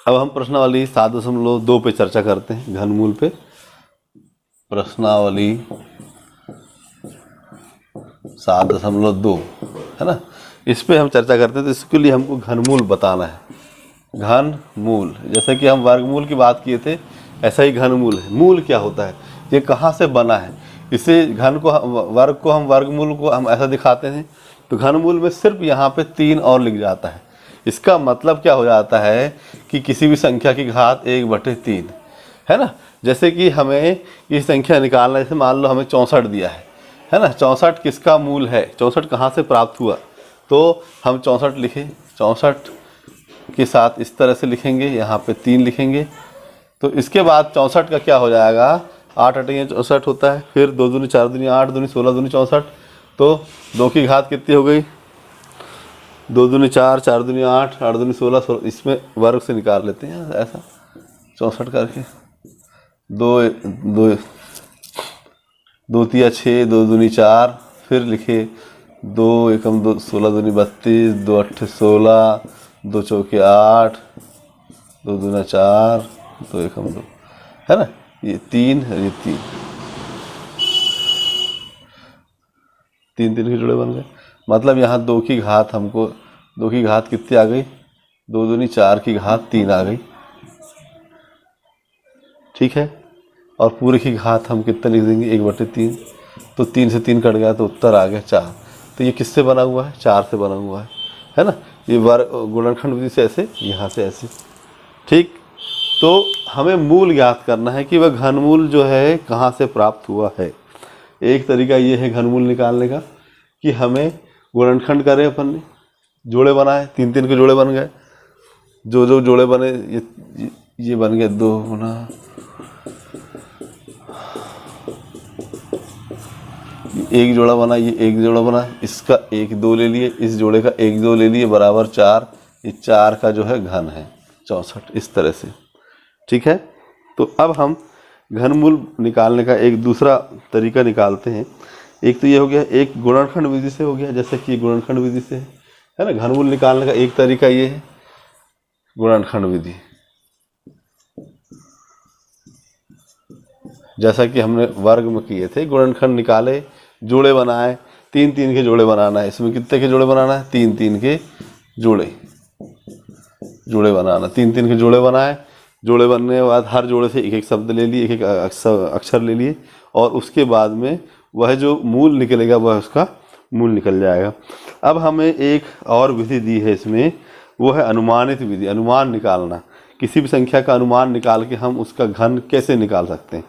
अब हम प्रश्नावली 7.2 पे चर्चा करते हैं, घनमूल पे। प्रश्नावली 7.2 है ना, इस पे हम चर्चा करते हैं। तो इसके लिए हमको घनमूल बताना है। घनमूल, जैसे कि हम वर्गमूल की बात किए थे, ऐसा ही घनमूल है। मूल क्या होता है, ये कहाँ से बना है, इसे घन को वर्ग को हम वर्गमूल को हम ऐसा दिखाते हैं। तो घनमूल में सिर्फ यहाँ पे 3 और लिख जाता है। इसका मतलब क्या हो जाता है कि किसी भी संख्या की घात 1/3 है ना। जैसे कि हमें ये संख्या निकालना, जैसे मान लो हमें 64 दिया है ना। 64 किसका मूल है, 64 कहाँ से प्राप्त हुआ, तो हम 64 लिखें। 64 के साथ इस तरह से लिखेंगे, यहाँ पे 3 लिखेंगे। तो इसके बाद 64 का क्या हो जाएगा, 8 8 64 होता है। फिर 2 दूनी 4 दूनी 8, 2 16 2 64। तो 2 की घात कितनी हो गई, 2 दूनी 4, 4 दूनी 8, 8 दूनी 16। इसमें वर्ग से निकाल लेते हैं ऐसा 64 करके। 2 2 तिया 6, 2 दूनी 4, फिर लिखे 2 एकम 2, 16 दूनी 32, 2 8 16, 2 चौके 8, 2 दूना 4, 2 एकम 2 है ना। ये 3 है, ये 3 3 3 के जोड़े बन गए। मतलब यहाँ 2 की घात हमको, 2 की घात कितनी आ गई, 2 दूनी 4 की घात 3 आ गई, ठीक है। और पूरे की घात हम कितना लिख देंगे, 1/3। तो 3 से 3 कट गया तो उत्तर आ गया 4। तो ये किससे बना हुआ है, 4 से बना हुआ है ना। ये वर्ग गुणनखंड विधि से ऐसे, यहाँ से ऐसे, ठीक। तो हमें मूल ज्ञात करना है कि वह घनमूल जो है कहाँ से प्राप्त हुआ है। एक तरीका ये है घनमूल निकालने का कि हमें गुणनखंड करें, अपन ने जोड़े बनाए, 3 3 के जोड़े बन गए। जो जो जोड़े बने, ये बन गए 2 गुना, एक जोड़ा बना, ये एक जोड़ा बना, इसका 1 2 ले लिए, इस जोड़े का 1 2 ले लिए, बराबर 4। ये 4 का जो है घन है 64, इस तरह से, ठीक है। तो अब हम घनमूल निकालने का एक दूसरा तरीका निकालते हैं। एक तो ये हो गया, एक गुणनखंड विधि से हो गया, जैसे कि गुणनखंड विधि से है ना। घनमूल निकालने का एक तरीका ये है गुणनखंड विधि, जैसा कि हमने वर्ग में किए थे। गुणनखंड निकाले, जोड़े बनाए, 3 3 के जोड़े बनाना है। इसमें कितने के जोड़े बनाना है, 3 3 के जोड़े बनाना, 3 3 के जोड़े बनाए। जोड़े बनने के बाद हर जोड़े से एक एक शब्द ले लिए, एक एक अक्षर ले लिए, और उसके बाद में वह जो मूल निकलेगा वह उसका मूल निकल जाएगा। अब हमें एक और विधि दी है इसमें, वो है अनुमानित विधि। अनुमान निकालना, किसी भी संख्या का अनुमान निकाल के हम उसका घन कैसे निकाल सकते हैं।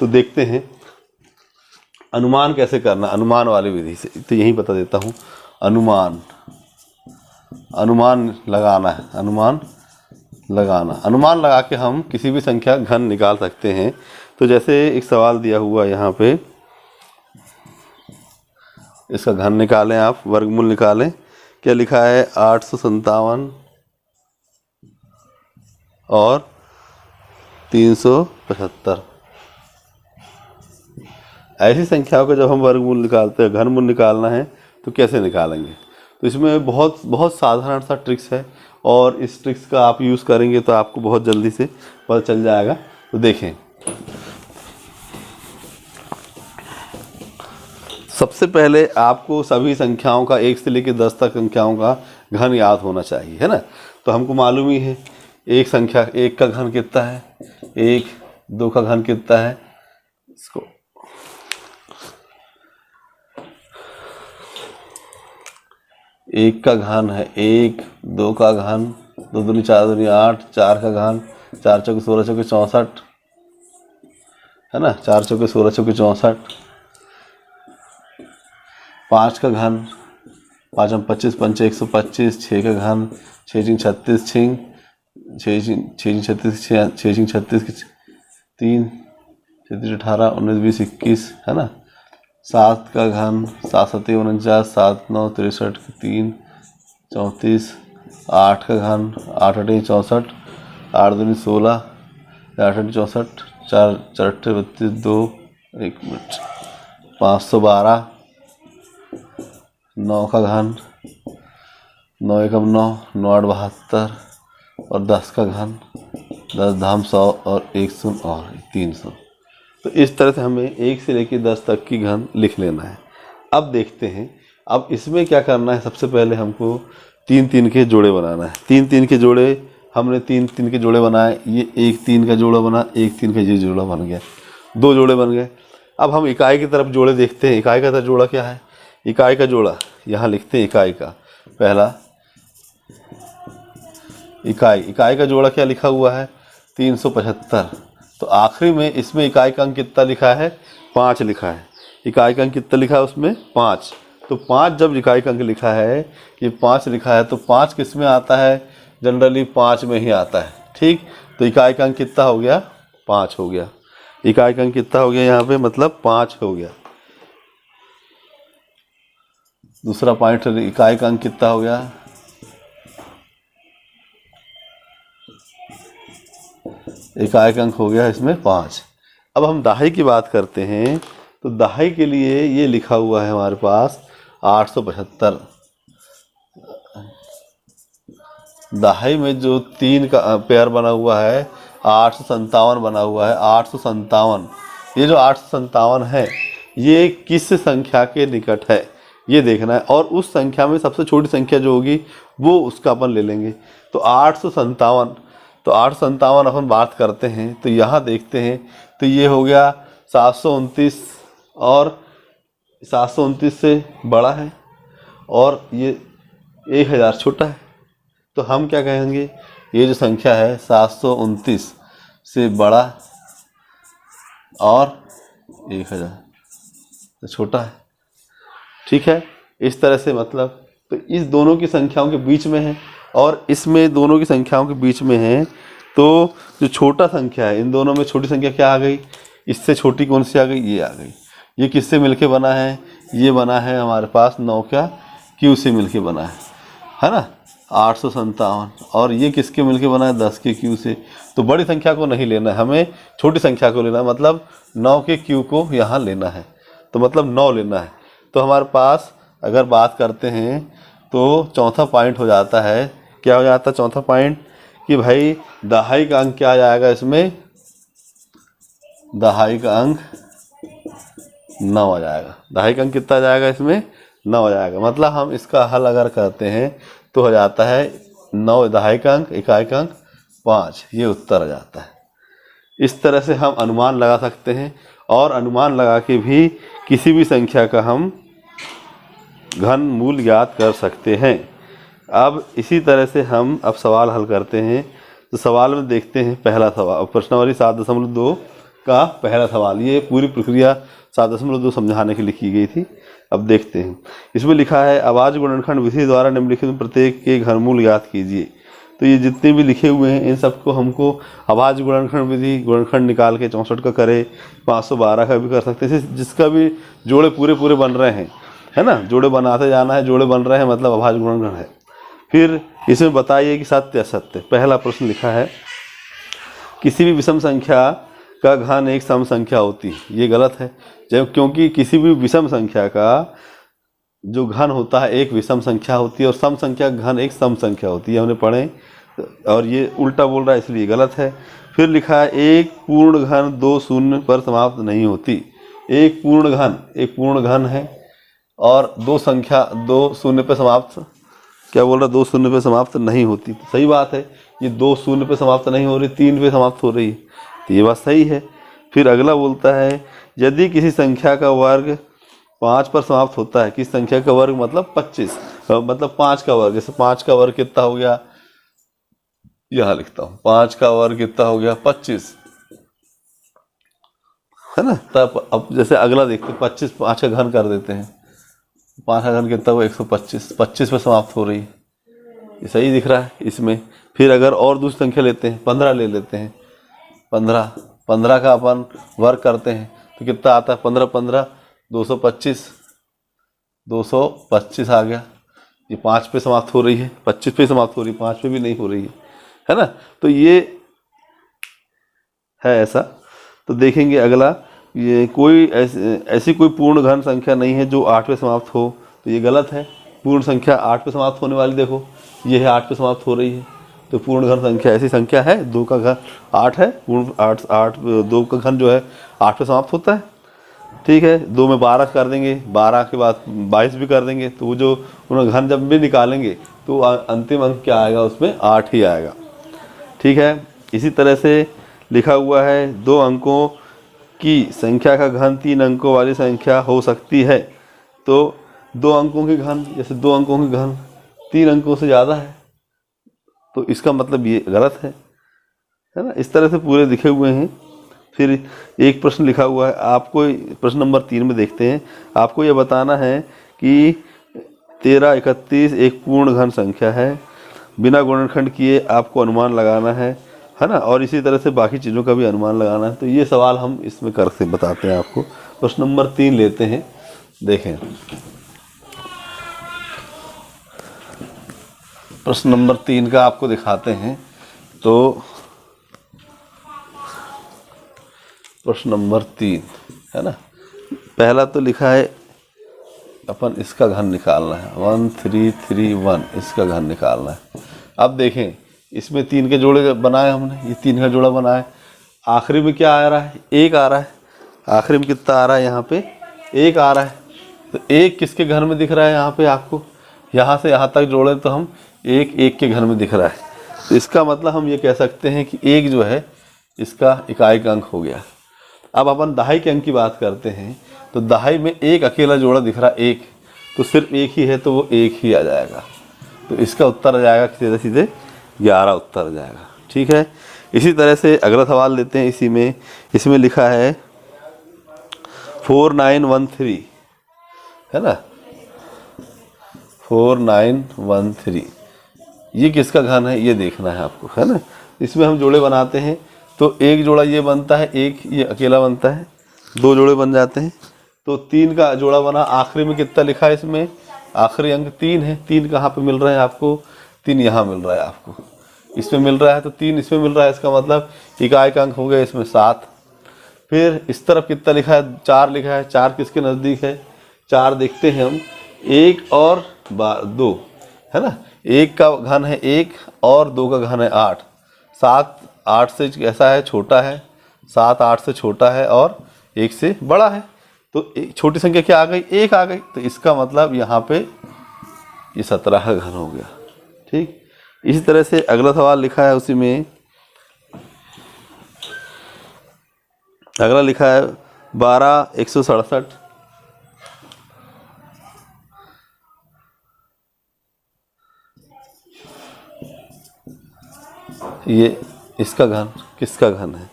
तो देखते हैं अनुमान कैसे करना, अनुमान वाली विधि से। तो यही बता देता हूँ। अनुमान लगाना है, अनुमान लगा के हम किसी भी संख्या घन निकाल सकते हैं। तो जैसे एक सवाल दिया हुआ यहाँ पे, इसका घन निकालें आप, वर्गमूल निकालें। क्या लिखा है, 857 और 375। ऐसी संख्याओं का जब हम वर्गमूल निकालते हैं, घनमूल निकालना है तो कैसे निकालेंगे। तो इसमें बहुत बहुत साधारण सा ट्रिक्स है, और इस ट्रिक्स का आप यूज़ करेंगे तो आपको बहुत जल्दी से पता चल जाएगा। तो देखें, सबसे पहले आपको सभी संख्याओं का 1 से लेकर 10 तक संख्याओं का घन याद होना चाहिए, है ना। तो हमको मालूम ही है एक संख्या, 1 का घन कितना है, 1, 2 का घन कितना है। इसको 1 का घन है 1, 2 का घन 2 दूनी 4 दूनी 8, 4 का घन 4 चौके 16 चौके 64 है ना, 4 चौके 16 चौके 64। 5 का घन, 5 में 25, 5 125। 6 का घन, 6 6 36 6 6 36 6 36 3 36 18 19 20 21 है ना। 7 का घन, 7 7 49, 7 9 63 3 34। 8 का घन, 8 8 64, 8 दूनी 16, 8 8 64, 4 4 32 2, 1 मिनट, 512। 9 का घन, 9 एकम 9, 9 8 72, और 10 का घन, 10 धाम 100 और 1 शून्य और 300। तो इस तरह से हमें 1 से लेकर 10 तक की घन लिख लेना है। अब देखते हैं, अब इसमें क्या करना है। सबसे पहले हमको 3-3 के जोड़े बनाना है। 3-3 के जोड़े, हमने 3-3 के जोड़े बनाए। ये 1-3 का जोड़ा बना, 1-3 का ये जोड़ा बन गया, 2 जोड़े बन गए। अब हम इकाई की तरफ जोड़े देखते हैं। इकाई का तरफ जोड़ा क्या है? इकाई का जोड़ा यहाँ लिखते हैं। इकाई का पहला इकाई का जोड़ा क्या लिखा हुआ है? 375। तो आखिरी में इसमें इकाई का अंक कितना लिखा है? 5 लिखा है। इकाई का अंक कितना लिखा है उसमें? 5। तो 5 जब इकाई का अंक लिखा है, ये 5 लिखा है, तो 5 किस में आता है? जनरली 5 में ही आता है। ठीक, तो इकाई का अंक कितना हो गया? 5 हो गया। इकाई का अंक कितना हो गया यहाँ पे? मतलब 5 हो गया। दूसरा पॉइंट, इकाई का अंक कितना हो गया? इकाई का अंक हो गया इसमें 5। अब हम दहाई की बात करते हैं, तो दहाई के लिए ये लिखा हुआ है हमारे पास 875। दहाई में जो 3 का पेयर बना हुआ है, 857 बना हुआ है। 857, ये जो 857 है, ये किस संख्या के निकट है ये देखना है। और उस संख्या में सबसे छोटी संख्या जो होगी वो उसका अपन ले लेंगे। तो 857, तो 857 अपन बात करते हैं, तो यहाँ देखते हैं, तो ये हो गया 729, और 729 से बड़ा है, और ये 1000 छोटा है। तो हम क्या कहेंगे? ये जो संख्या है 729 से बड़ा और 1000 से छोटा है। ठीक है, इस तरह से मतलब, तो इस दोनों की संख्याओं के बीच में है, और इसमें दोनों की संख्याओं के बीच में है। तो जो छोटा संख्या है, इन दोनों में छोटी संख्या क्या आ गई? इससे छोटी कौन सी आ गई? ये आ गई। ये किससे मिलके बना है? ये बना है हमारे पास 9 का क्यू से मिलके बना है ना, 857। और ये किसके मिलके बना है? 10 के क्यू से। तो बड़ी संख्या को नहीं लेना है, हमें छोटी संख्या को लेना है। मतलब 9 के क्यू को यहाँ लेना है, तो मतलब 9 लेना है। तो हमारे पास अगर बात करते हैं, तो चौथा पॉइंट हो जाता है, क्या हो जाता है चौथा पॉइंट? कि भाई दहाई का अंक क्या आ जाएगा इसमें? दहाई का अंक 9 आ जाएगा। दहाई का अंक कितना आ जाएगा इसमें? 9 आ जाएगा। मतलब हम इसका हल अगर करते हैं तो हो जाता है 9 दहाई का अंक, इकाई का अंक 5, ये उत्तर आ जाता है। इस तरह से हम अनुमान लगा सकते हैं, और अनुमान लगा के भी किसी भी संख्या का हम घन मूल ज्ञात कर सकते हैं। अब इसी तरह से हम अब सवाल हल करते हैं। तो सवाल में देखते हैं पहला सवाल, प्रश्नावली 7.2 का पहला सवाल। ये पूरी प्रक्रिया 7.2 समझाने के लिए की गई थी। अब देखते हैं, इसमें लिखा है अभाज्य गुणनखंड विधि द्वारा निम्नलिखित में प्रत्येक के घनमूल ज्ञात कीजिए। तो ये जितने भी लिखे हुए हैं इन सबको हमको अभाज्य गुणनखंड विधि, गुणनखंड निकाल के 64 का करे, 512 का भी कर सकते हैं, जिसका भी जोड़े पूरे पूरे बन रहे हैं, है ना, जोड़े बनाते जाना है, जोड़े बन रहे हैं मतलब अभाज्य गुणनखंड है। फिर इसमें बताइए कि सत्य असत्य। पहला प्रश्न लिखा है किसी भी विषम संख्या का घन एक सम संख्या होती है। ये गलत है, जब क्योंकि किसी भी विषम संख्या का जो घन होता है एक विषम संख्या होती है, और सम संख्या का घन एक सम संख्या होती है, हमने पढ़े, और ये उल्टा बोल रहा है इसलिए गलत है। फिर लिखा है एक पूर्ण घन 2 शून्य पर समाप्त नहीं होती। एक पूर्ण घन है, और 2 संख्या 2 शून्य पर समाप्त, क्या बोल रहा है, 2 शून्य पे समाप्त नहीं होती। तो सही बात है, ये 2 शून्य पे समाप्त नहीं हो रही, 3 पे समाप्त हो रही है, तो ये बात सही है। फिर अगला बोलता है यदि किसी संख्या का वर्ग 5 पर समाप्त होता है, किस संख्या का वर्ग मतलब 25, मतलब 5 का वर्ग, जैसे 5 का वर्ग कितना हो गया, यहाँ लिखता हूँ, 5 का वर्ग कितना हो गया 25, है ना। तब अब जैसे अगला देखते हैं 25, 5 का घन कर देते हैं, 5 का घन कितना हुआ 125, 25 पे समाप्त हो रही है, ये सही दिख रहा है इसमें। फिर अगर और दूसरी संख्या लेते हैं, 15 ले लेते हैं, 15 का अपन वर्ग करते हैं तो कितना आता है, 15 15 225 आ गया। ये 5 पे समाप्त हो रही है, 25 पे समाप्त हो रही है, 5 पे भी नहीं हो रही है ना। तो ये है ऐसा। तो देखेंगे अगला, ये कोई ऐसी कोई पूर्ण घन संख्या नहीं है जो 8 पे समाप्त हो, तो ये गलत है। पूर्ण संख्या 8 पे समाप्त होने वाली देखो, ये है 8 पे समाप्त हो रही है, तो पूर्ण घन संख्या ऐसी संख्या है, 2 का घन 8 है, पूर्ण 8 2 का घन जो है 8 पे समाप्त होता है। ठीक है, 2 में 12 कर देंगे, 12 के बाद 22 भी कर देंगे, तो वो जो उन्हें घन जब भी निकालेंगे तो अंतिम अंक क्या आएगा, उसमें 8 ही आएगा। ठीक है, इसी तरह से लिखा हुआ है 2 अंकों की संख्या का घन 3 अंकों वाली संख्या हो सकती है। तो 2 अंकों के घन, जैसे 2 अंकों के घन 3 अंकों से ज़्यादा है, तो इसका मतलब ये गलत है ना। इस तरह से पूरे लिखे हुए हैं। फिर एक प्रश्न लिखा हुआ है, आपको प्रश्न नंबर 3 में देखते हैं। आपको ये बताना है कि 13, 31 एक पूर्ण घन संख्या है, बिना गुणनखंड किए आपको अनुमान लगाना है ना, और इसी तरह से बाकी चीज़ों का भी अनुमान लगाना है। तो ये सवाल हम इसमें करके बताते हैं आपको। प्रश्न नंबर 3 लेते हैं, देखें। प्रश्न नंबर 3 का आपको दिखाते हैं। तो प्रश्न नंबर 3 है ना, पहला तो लिखा है अपन इसका घन निकालना है, 1 3 3 1 इसका घन निकालना है। अब देखें, इसमें 3 के जोड़े बनाए हमने, ये 3 का जोड़ा बनाए। आखिरी में क्या आ रहा है, 1 आ रहा है। आखिरी में कितना आ रहा है, यहाँ पे 1 आ रहा है। तो 1 किसके घर में दिख रहा है, यहाँ पे आपको यहाँ से यहाँ तक जोड़े तो हम 1 के घर में दिख रहा है। तो इसका मतलब हम ये कह सकते हैं कि 1 जो है इसका इकाई का अंक हो गया। अब अपन दहाई के अंक की बात करते हैं, तो दहाई में 1 अकेला जोड़ा दिख रहा है 1, तो सिर्फ 1 ही है, तो वो 1 ही आ जाएगा। तो इसका उत्तर आ जाएगा सीधे सीधे 11 उत्तर आ जाएगा। ठीक है, इसी तरह से अगला सवाल लेते हैं। इसमें लिखा है 4913 है ना, 4913 ये किसका घन है, ये देखना है आपको, है ना। इसमें हम जोड़े बनाते हैं, तो 1 जोड़ा ये बनता है, 1 ये अकेला बनता है, 2 जोड़े बन जाते हैं। तो 3 का जोड़ा बना। आखिरी में कितना लिखा है, इसमें आखिरी अंक 3 है। 3 कहाँ पे मिल रहा है आपको, 3 यहाँ मिल रहा है आपको, इसमें मिल रहा है, तो 3 इसमें मिल रहा है। इसका मतलब इकाई का अंक हो गया इसमें 7। फिर इस तरफ कितना लिखा है, 4 लिखा है। 4 किसके नज़दीक है, 4 देखते हैं हम, 1 और 2 है ना। 1 का घन है 1 और 2 का घन है 8। 7 8 से कैसा है, छोटा है। 7 8 से छोटा है और 1 से बड़ा है। तो छोटी संख्या क्या आ गई, 1 आ गई। तो इसका मतलब यहाँ पे ये 17 का घन हो गया। ठीक, इसी तरह से अगला सवाल लिखा है, उसी में अगला लिखा है 12 167 ये इसका घन किसका घन है,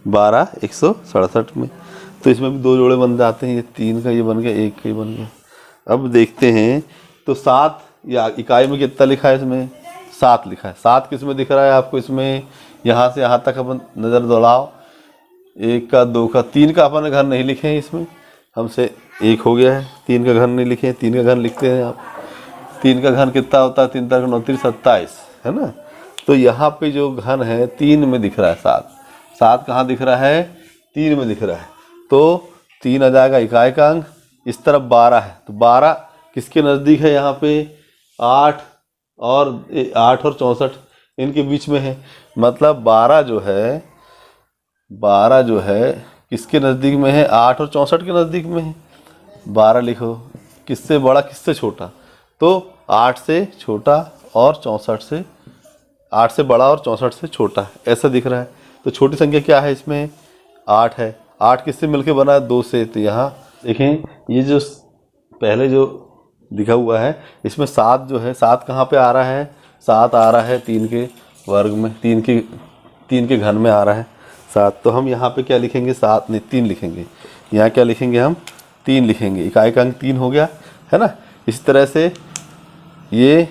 12 167 में। तो इसमें भी 2 जोड़े बन जाते हैं, ये 3 का ये बन गया, 1 का ये बन गया। अब देखते हैं, तो 7 या इकाई में कितना लिखा है, इसमें 7 लिखा है। 7 किस में दिख रहा है आपको, इसमें यहाँ से यहाँ तक अपन नज़र दौड़ाओ, 1 का 2 का 3 का अपन घन नहीं लिखे हैं, इसमें हमसे 1 हो गया है, 3 का घन नहीं लिखे हैं। 3 का घन लिखते हैं आप, 3 का घन कितना होता है, 3 3 29 27 है ना। तो यहाँ पे जो घन है 3 में दिख रहा है, 7 कहाँ दिख रहा है, 3 में दिख रहा है। तो 3 आ जाएगा इकाई का अंक। इस तरफ 12 है, तो 12 किसके नज़दीक है, यहाँ पे 8 और 64 इनके बीच में है। मतलब 12 जो है किसके नज़दीक में है, 8 और 64 के नज़दीक में है। 12 लिखो, किससे बड़ा किससे छोटा, तो 8 से छोटा और 64 से, 8 से बड़ा और 64 से छोटा है, ऐसा दिख रहा है। तो छोटी संख्या क्या है, इसमें 8 है। 8 किससे मिलके बना है, 2 से। तो यहाँ देखें, ये जो पहले जो दिखा हुआ है, इसमें 7 जो है, 7 कहाँ पे आ रहा है, 7 आ रहा है 3 के वर्ग में, 3 के घन में आ रहा है 7। तो हम यहाँ पे क्या लिखेंगे, 7 नहीं 3 लिखेंगे। यहाँ क्या लिखेंगे, हम 3 लिखेंगे। इकाई का अंक 3 हो गया है ना। इस तरह से ये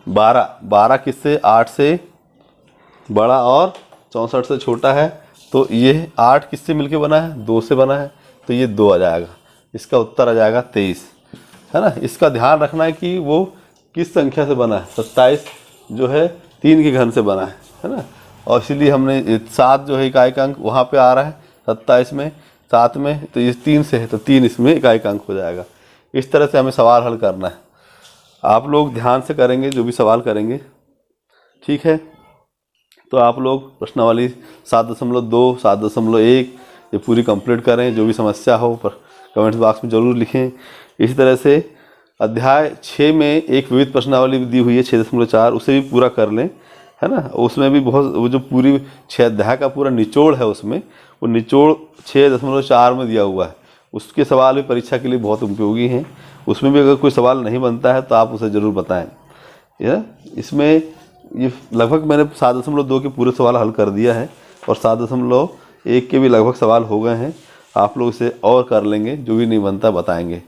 12 किससे, 8 से बड़ा और 64 से छोटा है। तो ये 8 किससे मिलके बना है, 2 से बना है। तो ये 2 आ जाएगा, इसका उत्तर आ जाएगा 23 है ना। इसका ध्यान रखना है कि वो किस संख्या से बना है। 27 जो है 3 के घन से बना है ना। और इसीलिए हमने 7 जो है इकाई का अंक वहाँ पे आ रहा है 27 में, 7 में, तो ये 3 से है, तो 3 इसमें इकाई का अंक हो जाएगा। इस तरह से हमें सवाल हल करना है। आप लोग ध्यान से करेंगे जो भी सवाल करेंगे, ठीक है। तो आप लोग प्रश्नावली 7.2, 7.1 ये पूरी कंप्लीट करें। जो भी समस्या हो पर कमेंट्स बॉक्स में ज़रूर लिखें। इसी तरह से अध्याय 6 में एक विविध प्रश्नावली दी हुई है 6.4, उसे भी पूरा कर लें, है ना। उसमें भी बहुत, वो जो पूरी 6 अध्याय का पूरा निचोड़ है उसमें, वो निचोड़ 6.4 में दिया हुआ है। उसके सवाल भी परीक्षा के लिए बहुत उपयोगी हैं। उसमें भी अगर कोई सवाल नहीं बनता है तो आप उसे ज़रूर बताएं। इसमें ये लगभग मैंने 7.2 के पूरे सवाल हल कर दिया है और 7.1 के भी लगभग सवाल हो गए हैं। आप लोग इसे और कर लेंगे, जो भी नहीं बनता बताएंगे।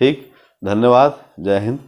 ठीक, धन्यवाद, जय हिंद।